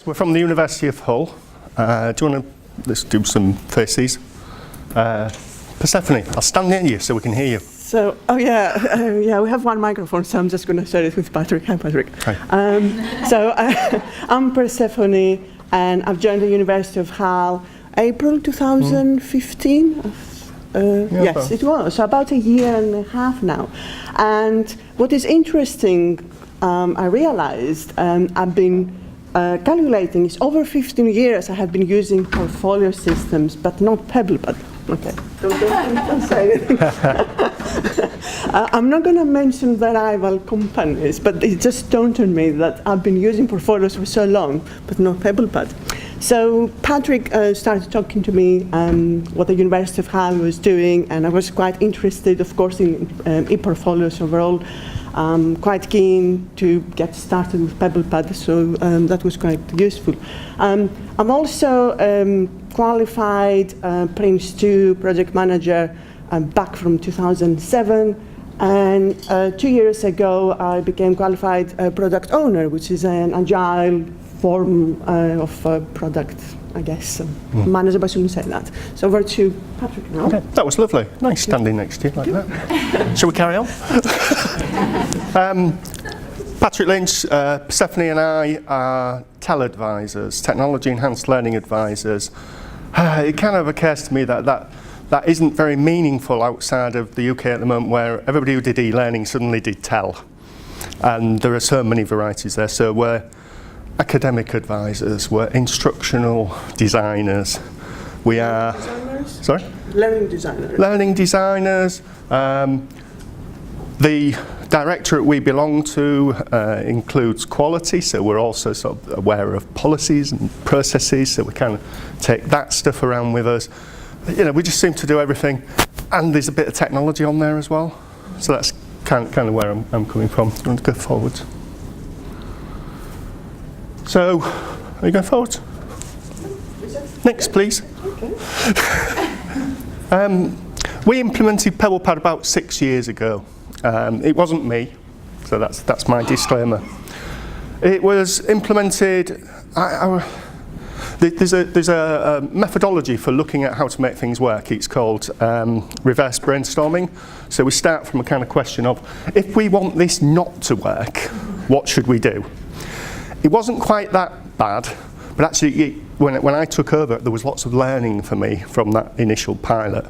We're from the University of Hull. Do you want to, let's do some faces. Persefoni, I'll stand near you so we can hear you. So, we have one microphone, so I'm just going to share it with Patrick. Hi, Patrick. Hi. I'm Persefoni, and I've joined the University of Hull April 2015. Yes, it was. So about a year and a half now. And what is interesting, I realized, I've been calculating, it's over 15 years I have been using portfolio systems, but not PebblePad. Okay, don't say anything. I'm not going to mention the rival companies, but it just dawned on me that I've been using portfolios for so long, but not PebblePad. So Patrick started talking to me what the University of Hull was doing, and I was quite interested, of course, in eportfolios overall. Quite keen to get started with PebblePad, so that was quite useful. I'm also qualified Prince 2 project manager back from 2007, and 2 years ago I became qualified product owner, which is an agile form of product, I guess. Manager, but I shouldn't say that. So over to Patrick now. Okay, that was lovely. Nice standing next to you like that. Shall we carry on? Patrick Lynch, Persefoni and I are TEL advisors, technology enhanced learning advisors. It kind of occurs to me that isn't very meaningful outside of the UK at the moment, where everybody who did e-learning suddenly did TEL. And there are so many varieties there. So we're academic advisors, we're instructional designers, we are... Designers? Sorry? Learning designers. Learning designers. The directorate we belong to includes quality, so we're also sort of aware of policies and processes, so we kind of take that stuff around with us. You know, we just seem to do everything, and there's a bit of technology on there as well. So that's kind of where I'm coming from. Do you want to go forward? So, are you going forward? Next, please. Okay. We implemented PebblePad about 6 years ago. It wasn't me, so that's my disclaimer. It was implemented. There's a methodology for looking at how to make things work. It's called reverse brainstorming. So we start from a kind of question of, if we want this not to work, what should we do? It wasn't quite that bad, but actually when I took over, there was lots of learning for me from that initial pilot.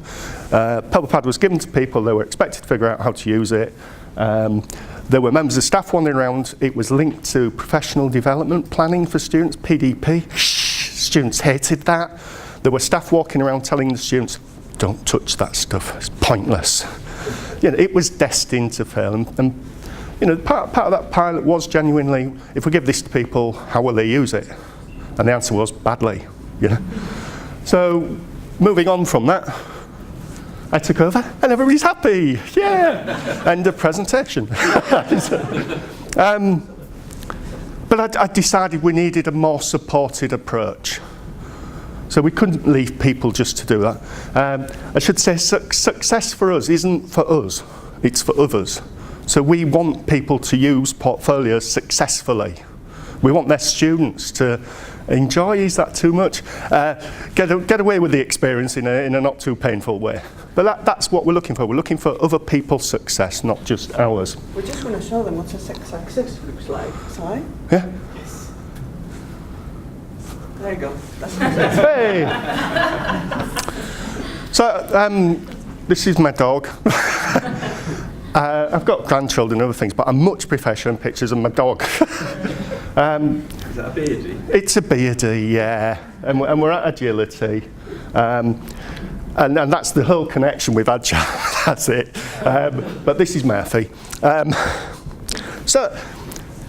PebblePad was given to people, they were expected to figure out how to use it. There were members of staff wandering around. It was linked to professional development planning for students, PDP. Students hated that. There were staff walking around telling the students, don't touch that stuff, it's pointless. You know, it was destined to fail. And you know, part of that pilot was genuinely, if we give this to people, how will they use it? And the answer was badly, you know. So, moving on from that, I took over and everybody's happy, yeah! End of presentation. But I decided we needed a more supported approach. So we couldn't leave people just to do that. I should say success for us isn't for us, it's for others. So we want people to use portfolios successfully. We want their students to enjoy, is that too much? Get away with the experience in a not too painful way. But that's what we're looking for. We're looking for other people's success, not just ours. We're just going to show them what success looks like. Sorry? Yeah? Yes. There you go. Hey! So, this is my dog. I've got grandchildren and other things, but I much prefer showing pictures of my dog. Is that a beardie? It's a beardie, yeah. And we're at Agility. And that's the whole connection with Agile, that's it. But this is Murphy. So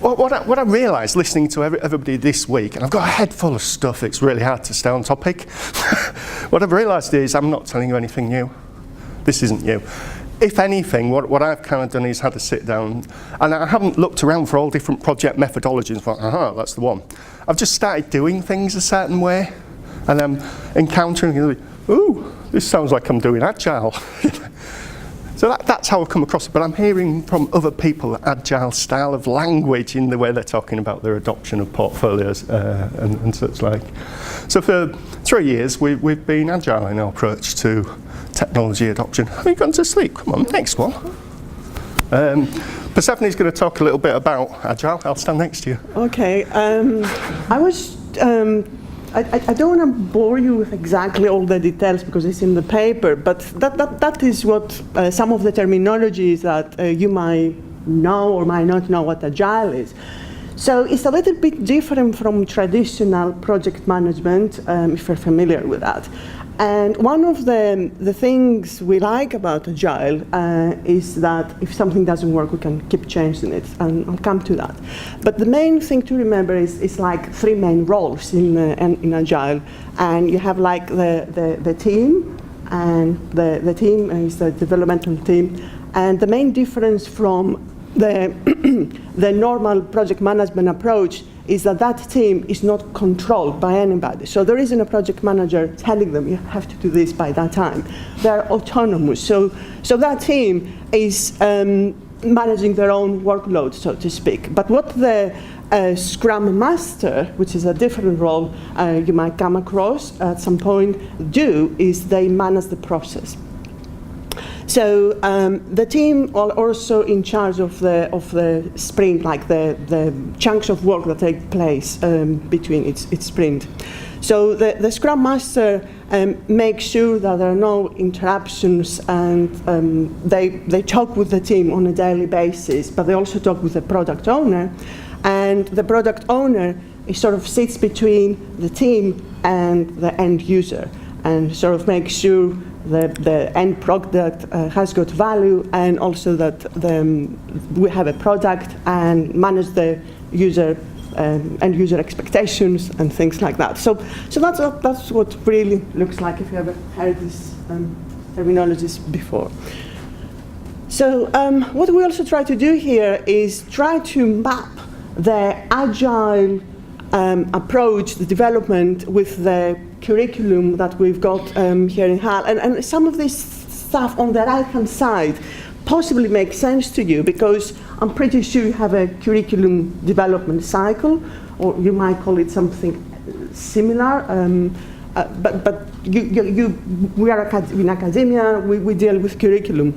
what I realised listening to everybody this week, and I've got a head full of stuff, it's really hard to stay on topic. What I've realised is I'm not telling you anything new. This isn't new. If anything, what I've kind of done is had to sit down, and I haven't looked around for all different project methodologies and thought, aha, that's the one. I've just started doing things a certain way, and I'm encountering, ooh, this sounds like I'm doing Agile. So that's how I've come across it, but I'm hearing from other people that Agile style of language in the way they're talking about their adoption of portfolios and such like. So for 3 years, we've been Agile in our approach to technology adoption. Have you gone to sleep? Come on, next one. Persefoni's going to talk a little bit about Agile. I'll stand next to you. Okay. I don't want to bore you with exactly all the details because it's in the paper, but that is what some of the terminologies that you might know or might not know what Agile is. So it's a little bit different from traditional project management, if you're familiar with that. And one of the things we like about Agile is that if something doesn't work, we can keep changing it, and I'll come to that. But the main thing to remember is like 3 main roles in Agile, and you have like the team, and the team is the developmental team, and the main difference from the normal project management approach is that team is not controlled by anybody. So there isn't a project manager telling them you have to do this by that time. They're autonomous. So that team is managing their own workload, so to speak. But what the Scrum Master, which is a different role you might come across at some point, do is they manage the process. So the team are also in charge of the sprint, like the chunks of work that take place between its sprint. So the Scrum Master makes sure that there are no interruptions, and they talk with the team on a daily basis, but they also talk with the product owner, and the product owner sort of sits between the team and the end user, and sort of makes sure the end product has got value, and also that we have a product and manage the user end user expectations and things like that. So that's what really looks like if you ever heard these terminologies before. So what we also try to do here is try to map the Agile approach, the development, with the curriculum that we've got here in HAL. And some of this stuff on the right-hand side possibly makes sense to you because I'm pretty sure you have a curriculum development cycle, or you might call it something similar. But we are in academia, we deal with curriculum.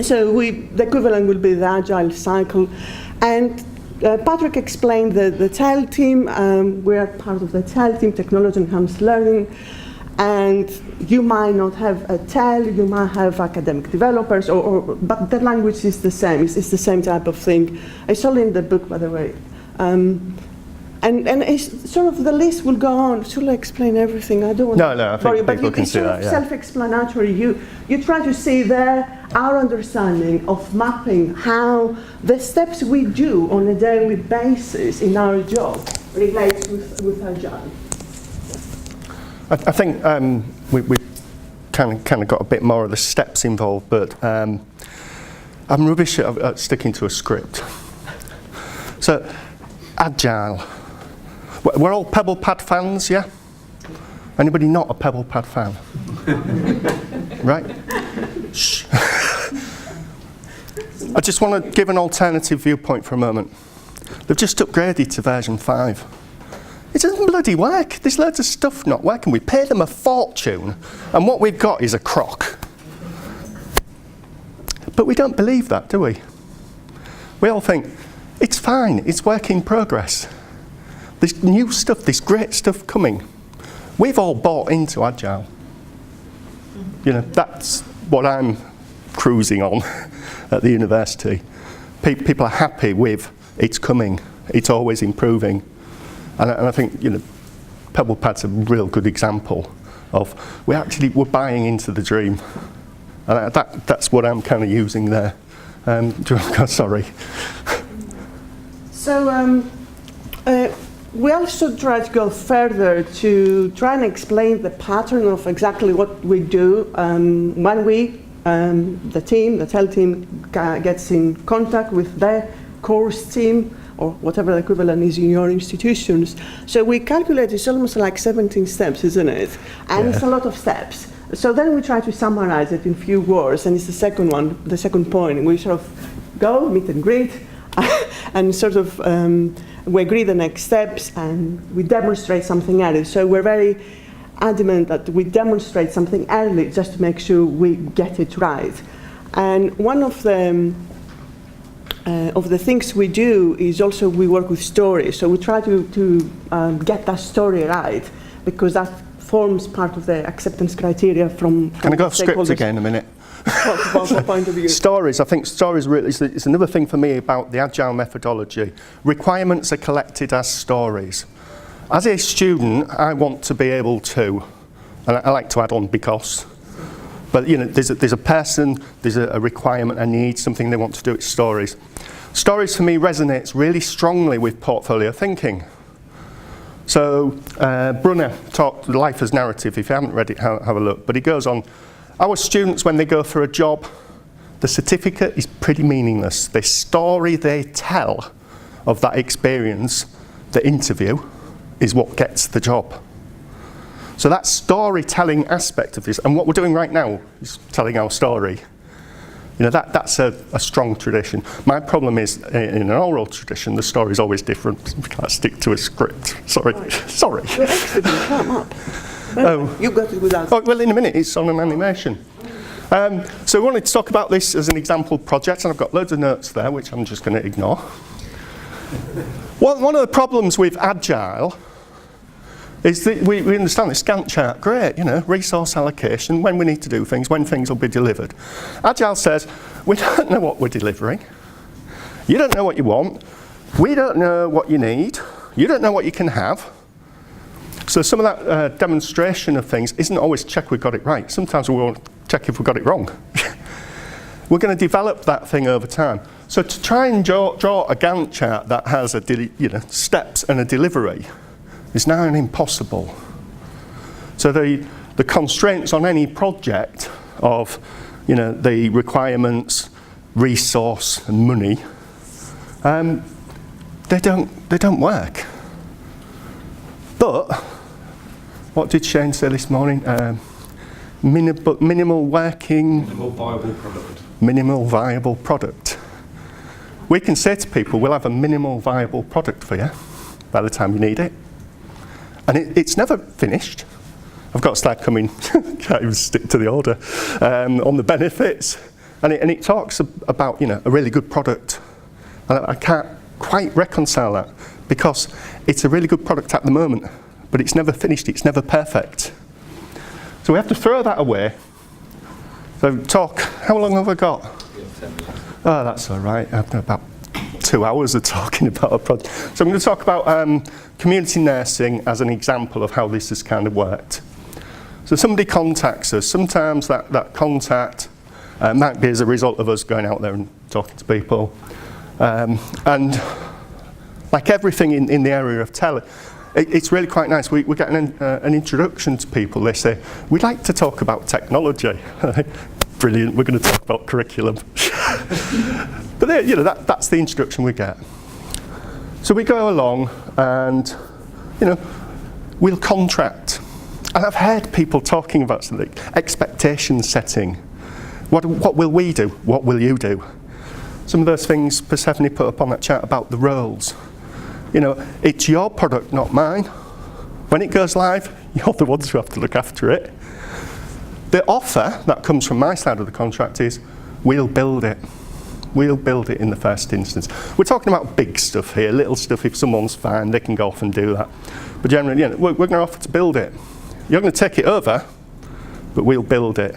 So the equivalent will be the Agile cycle. And Patrick explained the TEL team. We are part of the TEL team, Technology Enhanced Learning. And you might not have a TEL, you might have academic developers, but the language is the same. It's the same type of thing. It's all in the book, by the way. And it's sort of the list will go on. Should I explain everything? I don't want to. No, I think people can see that. It's self-explanatory. You try to see there our understanding of mapping how the steps we do on a daily basis in our job relates with Agile. I think we kind of got a bit more of the steps involved, but I'm rubbish at sticking to a script. So, Agile. We're all PebblePad fans, yeah? Anybody not a PebblePad fan? Right? Shh. I just want to give an alternative viewpoint for a moment. They've just upgraded to version 5. It doesn't bloody work. There's loads of stuff not working. We pay them a fortune, and what we've got is a crock. But we don't believe that, do we? We all think, it's fine, it's work in progress. There's new stuff, there's great stuff coming. We've all bought into Agile. You know, that's what I'm cruising on at the university. People are happy with it's coming, it's always improving. And I think, you know, PebblePad's a real good example of we're buying into the dream. And that's what I'm kind of using there. Sorry. So we also try to go further to try and explain the pattern of exactly what we do when we, the TEL team, gets in contact with their course team, or whatever the equivalent is in your institutions. So we calculate it's almost like 17 steps, isn't it? And It's a lot of steps. So then we try to summarize it in few words, and it's the second one, the second point. We sort of go, meet and greet, and sort of we agree the next steps, and we demonstrate something early. So we're very adamant that we demonstrate something early just to make sure we get it right. And one of the things we do is also we work with stories. So we try to get that story right, because that forms part of the acceptance criteria from Can I go off script again a minute? From point of view. Stories, I think stories really is another thing for me about the Agile methodology. Requirements are collected as stories. As a student, I want to be able to, and I like to add on because, but you know, there's a person, there's a requirement, a need, something they want to do, it's stories. Stories for me resonates really strongly with portfolio thinking. So Brunner talked Life as Narrative. If you haven't read it, have a look. But he goes on, our students, when they go for a job, the certificate is pretty meaningless. The story they tell of that experience, the interview, is what gets the job. So that storytelling aspect of this, and what we're doing right now is telling our story. You know, that's a strong tradition. My problem is, in an oral tradition, the story is always different. We can't stick to a script. Sorry. Right. Sorry. You're excellent, come up. You got it without. Oh, well, in a minute, it's on an animation. So we wanted to talk about this as an example project, and I've got loads of notes there, which I'm just going to ignore. One of the problems with Agile is that we understand the Gantt chart, great, you know, resource allocation, when we need to do things, when things will be delivered. Agile says, we don't know what we're delivering. You don't know what you want. We don't know what you need. You don't know what you can have. So some of that demonstration of things isn't always check we've got it right. Sometimes we won't check if we've got it wrong. We're going to develop that thing over time. So to try and draw a Gantt chart that has steps and a delivery is now an impossible. So the constraints on any project of the requirements, resource and money, they don't work. But what did Shane say this morning? Minimal working. Minimal viable product. Minimal viable product. We can say to people, we'll have a minimal viable product for you by the time you need it. And it's never finished. I've got a slide coming, can't even stick to the order, on the benefits. And it talks about a really good product. And I can't quite reconcile that, because it's a really good product at the moment, but it's never finished, it's never perfect. So we have to throw that away. So how long have I got? 10 minutes. Oh, that's all right. I've got about 2 hours of talking about a project. So I'm going to talk about community nursing as an example of how this has kind of worked. So somebody contacts us. Sometimes that contact might be as a result of us going out there and talking to people. And like everything in the area of tele, it's really quite nice. We're getting an introduction to people. They say, we'd like to talk about technology. Brilliant, we're going to talk about curriculum. But that's the introduction we get. So we go along and, we'll contract. And I've heard people talking about something, expectation setting. What will we do? What will you do? Some of those things Persefoni put up on that chart about the roles. It's your product, not mine. When it goes live, you're the ones who have to look after it. The offer that comes from my side of the contract is, we'll build it. We'll build it in the first instance. We're talking about big stuff here, little stuff. If someone's fine, they can go off and do that. But generally, we're going to offer to build it. You're going to take it over, but we'll build it.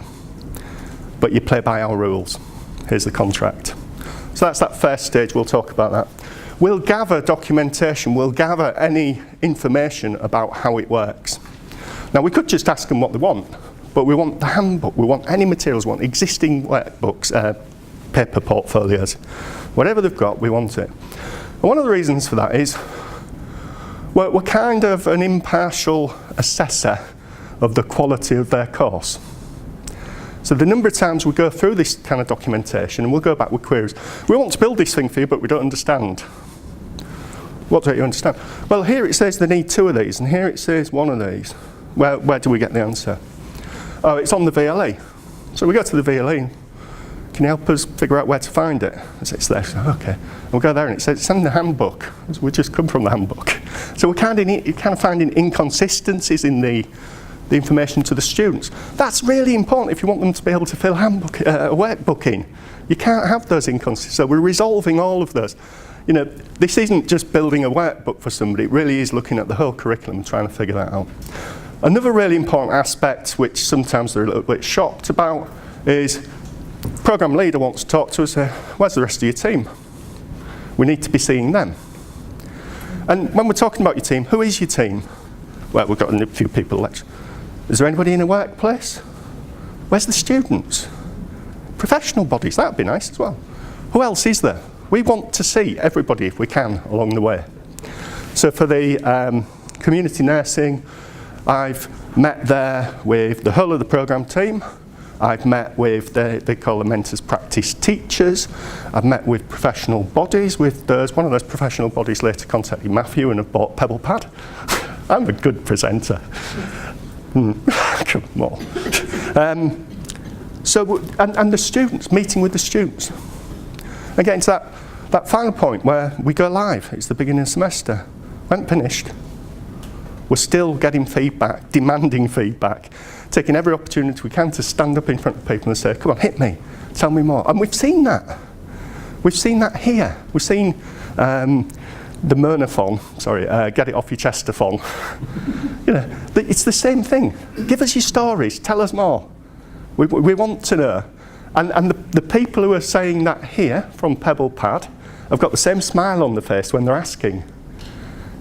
But you play by our rules. Here's the contract. So that's that first stage. We'll talk about that. We'll gather documentation. We'll gather any information about how it works. Now, we could just ask them what they want, but we want the handbook. We want any materials. We want existing workbooks, paper portfolios. Whatever they've got, we want it. And one of the reasons for that is we're kind of an impartial assessor of the quality of their course. So the number of times we go through this kind of documentation and we'll go back with queries. We want to build this thing for you, but we don't understand. What don't you understand? Well, here it says they need 2 of these, and here it says 1 of these. Where do we get the answer? Oh, it's on the VLE. So we go to the VLE. Can you help us figure out where to find it? I say, it's there. So, okay. And we'll go there and it says, it's in the handbook. So we just come from the handbook. So we're kind of finding inconsistencies in the information to the students. That's really important if you want them to be able to fill workbook in. You can't have those inconsistencies. So we're resolving all of those. This isn't just building a workbook for somebody. It really is looking at the whole curriculum and trying to figure that out. Another really important aspect, which sometimes they're a little bit shocked about, is program leader wants to talk to us, where's the rest of your team? We need to be seeing them. And when we're talking about your team, who is your team? Well, we've got a few people lecture. Is there anybody in a workplace? Where's the students? Professional bodies, that would be nice as well. Who else is there? We want to see everybody if we can along the way. So for the community nursing, I've met there with the whole of the program team. I've met with, they call the mentors practice teachers. I've met with professional bodies. One of those professional bodies later contacted Matthew and have bought PebblePad. I'm a good presenter. Come on. And the students, meeting with the students. Again, it's that final point where we go live. It's the beginning of the semester. We haven't finished. We're still getting feedback, demanding feedback, taking every opportunity we can to stand up in front of people and say, come on, hit me, tell me more. And we've seen that. We've seen that here. We've seen the Myrnathon, get it off your chestathon. It's the same thing. Give us your stories, tell us more. We want to know. And the people who are saying that here from PebblePad have got the same smile on their face when they're asking.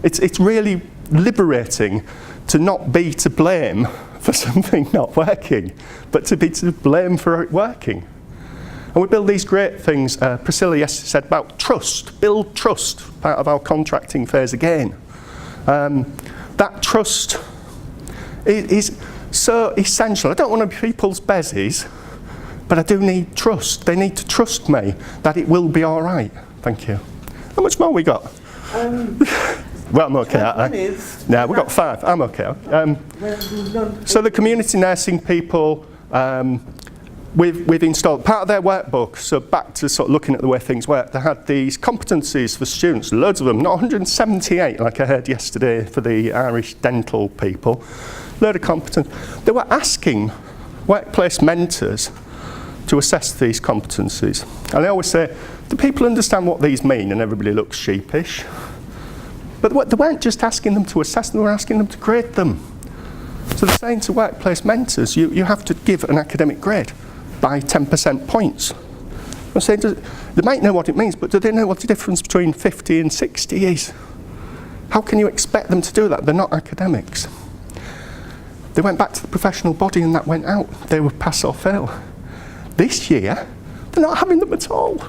It's really liberating to not be to blame for something not working, but to be to blame for it working. And we build these great things. Priscilla yesterday said about trust, build trust, part of our contracting phase again. That trust is so essential. I don't want to be people's bezies, but I do need trust. They need to trust me that it will be all right. Thank you. How much more we got? Well, I'm okay, aren't I? No, we've got 5. I'm okay. So the community nursing people, we've installed part of their workbook. So back to sort of looking at the way things work, they had these competencies for students, loads of them, not 178 like I heard yesterday for the Irish dental people. Load of competence. They were asking workplace mentors to assess these competencies. And I always say, do people understand what these mean? And everybody looks sheepish. But they weren't just asking them to assess them, they were asking them to grade them. So they're saying to workplace mentors, you have to give an academic grade by 10% points. I'm saying, they might know what it means, but do they know what the difference between 50 and 60 is? How can you expect them to do that? They're not academics. They went back to the professional body and that went out. They were pass or fail. This year, they're not having them at all.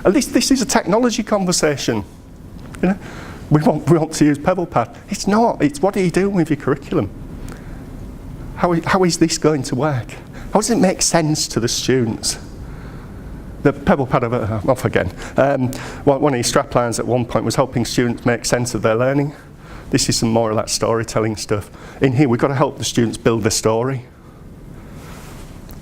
At least this is a technology conversation. We want to use PebblePad. It's not. It's what are you doing with your curriculum? How is this going to work? How does it make sense to the students? The PebblePad, off again. One of your straplines at one point was helping students make sense of their learning. This is some more of that storytelling stuff. In here, we've got to help the students build their story.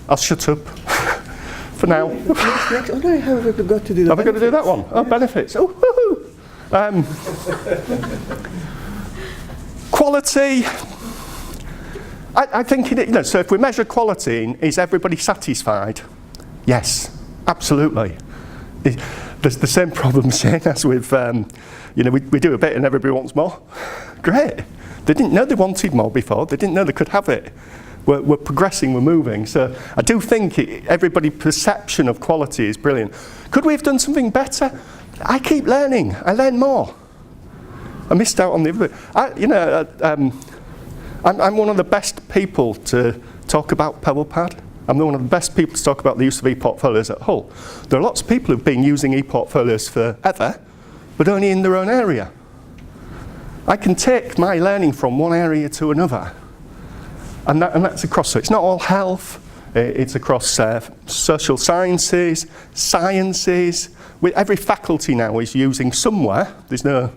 I'll shut up for now. Next, oh no, have we got to do that? Have I got to do that one? Oh, benefits. Oh, woohoo! Quality. I think, so if we measure quality, is everybody satisfied? Yes, absolutely. There's the same problem, Shane, as with, we do a bit and everybody wants more. Great. They didn't know they wanted more before. They didn't know they could have it. We're progressing, we're moving. So I do think everybody's perception of quality is brilliant. Could we have done something better? I keep learning. I learn more. I missed out on the other bit. I'm one of the best people to talk about PebblePad. I'm one of the best people to talk about the use of eportfolios at Hull. There are lots of people who've been using eportfolios forever, but only in their own area. I can take my learning from one area to another. And that's across, so it's not all health, it's across social sciences, sciences. Every faculty now is using somewhere, there's no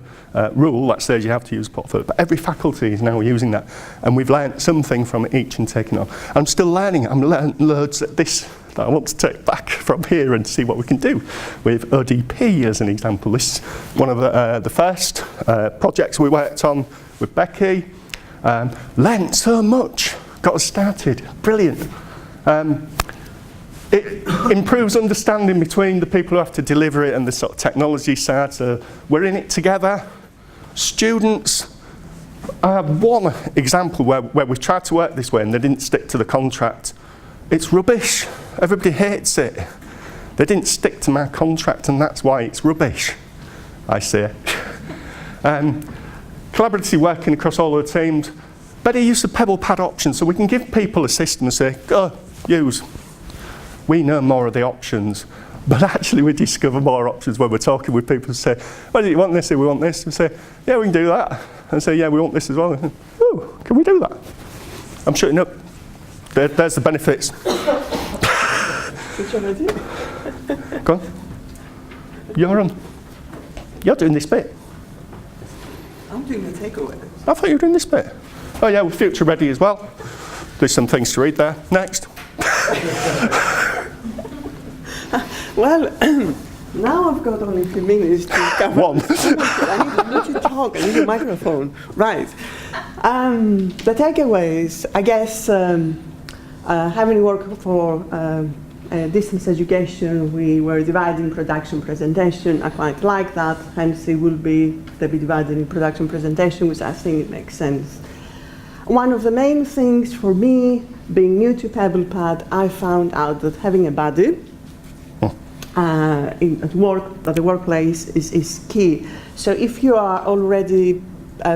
rule that says you have to use portfolio, but every faculty is now using that, and we've learned something from each and taken on. I'm still learning. I'm learning loads at this that I want to take back from here and see what we can do with ODP as an example. This is one of the first projects we worked on with Becky. Learned so much, got us started, brilliant. It improves understanding between the people who have to deliver it and the sort of technology side, so we're in it together. Students, I have one example where we've tried to work this way and they didn't stick to the contract. It's rubbish, everybody hates it. They didn't stick to my contract and that's why it's rubbish, I say. Collaboratively working across all the teams, better use of PebblePad options so we can give people a system and say, go, use. We know more of the options, but actually we discover more options when we're talking with people who say, well, do you want this or we want this? We say, yeah, we can do that. And say, yeah, we want this as well. And, oh, can we do that? I'm shutting up. There's the benefits. Which one is it? Go on. You're doing this bit. I'm doing the takeaway. I thought you were doing this bit. Oh yeah, we're future ready as well. There's some things to read there. Next. Well, now I've got only a few minutes to cover. One. I need to talk, I need a microphone. Right. The takeaways, I guess, having worked for distance education, we were dividing production presentation. I quite like that, hence they will be divided in production presentation, which I think it makes sense. One of the main things for me, being new to PebblePad, I found out that having a buddy at the workplace is key. So if you are already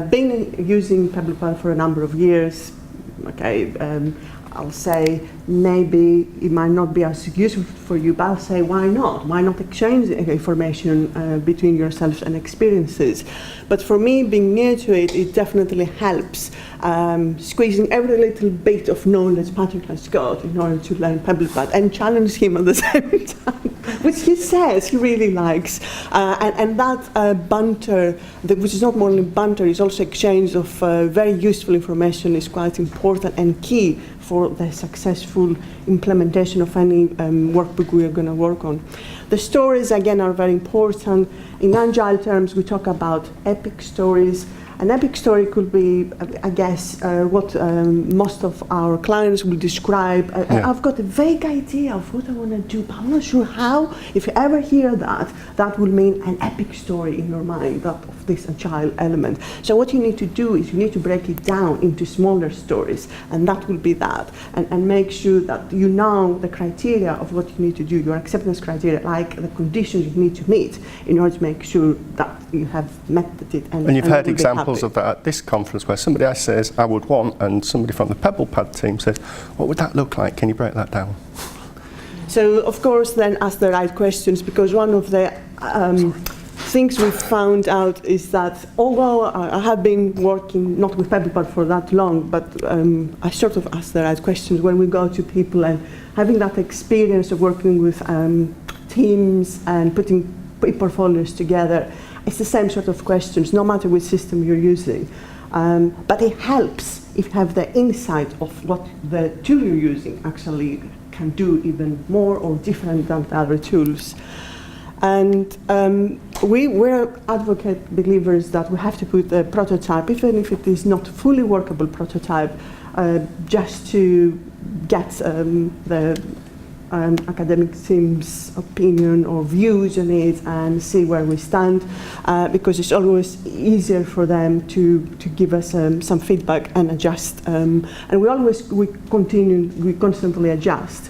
been using PebblePad for a number of years, okay, I'll say maybe it might not be as useful for you, but I'll say why not? Why not exchange information between yourselves and experiences? But for me, being new to it, it definitely helps squeezing every little bit of knowledge Patrick has got in order to learn PebblePad and challenge him at the same time, which he says he really likes. And that banter, which is not only banter, is also exchange of very useful information, is quite important and key for the successful implementation of any workbook we are going to work on. The stories, again, are very important. In Agile terms, we talk about epic stories. An epic story could be, I guess, what most of our clients will describe. I've got a vague idea of what I want to do, but I'm not sure how. If you ever hear that, that will mean an epic story in your mind, that of this Agile element. So what you need to do is you need to break it down into smaller stories, and that will be that. And make sure that you know the criteria of what you need to do, your acceptance criteria, like the conditions you need to meet in order to make sure that you have met it. And you've heard examples of that at this conference where somebody else says, I would want, and somebody from the PebblePad team says, what would that look like? Can you break that down? So, of course, then ask the right questions, because one of the things we found out is that although I have been working not with PebblePad for that long, but I sort of ask the right questions when we go to people, and having that experience of working with teams and putting portfolios together, it's the same sort of questions, no matter which system you're using. But it helps if you have the insight of what the tool you're using actually can do even more or different than the other tools. And we're advocate believers that we have to put a prototype, even if it is not fully workable prototype, just to get the academic team's opinion or views on it and see where we stand, because it's always easier for them to give us some feedback and adjust. And we constantly adjust.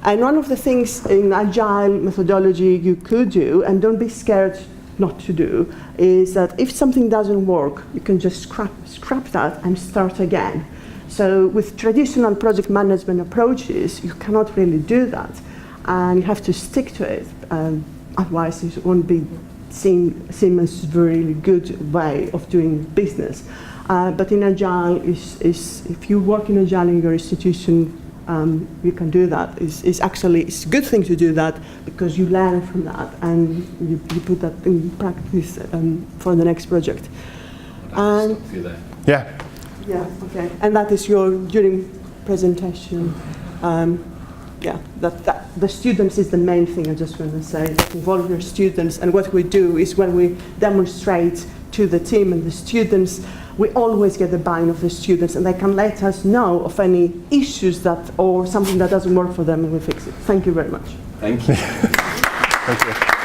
And one of the things in Agile methodology you could do, and don't be scared not to do, is that if something doesn't work, you can just scrap that and start again. So with traditional project management approaches, you cannot really do that, and you have to stick to it. Otherwise, it won't be seen as a very good way of doing business. But in Agile, if you work in Agile in your institution, you can do that. It's actually it's a good thing to do that because you learn from that and you put that in practice for the next project. And Stop you there. Yeah. yeah, okay. And that is your during presentation. Yeah, that the students is the main thing. I just want to say, involve your students. And what we do is when we demonstrate to the team and the students, we always get the buy-in of the students, and they can let us know of any issues that or something that doesn't work for them, and we fix it. Thank you very much. Thank you. Thank you.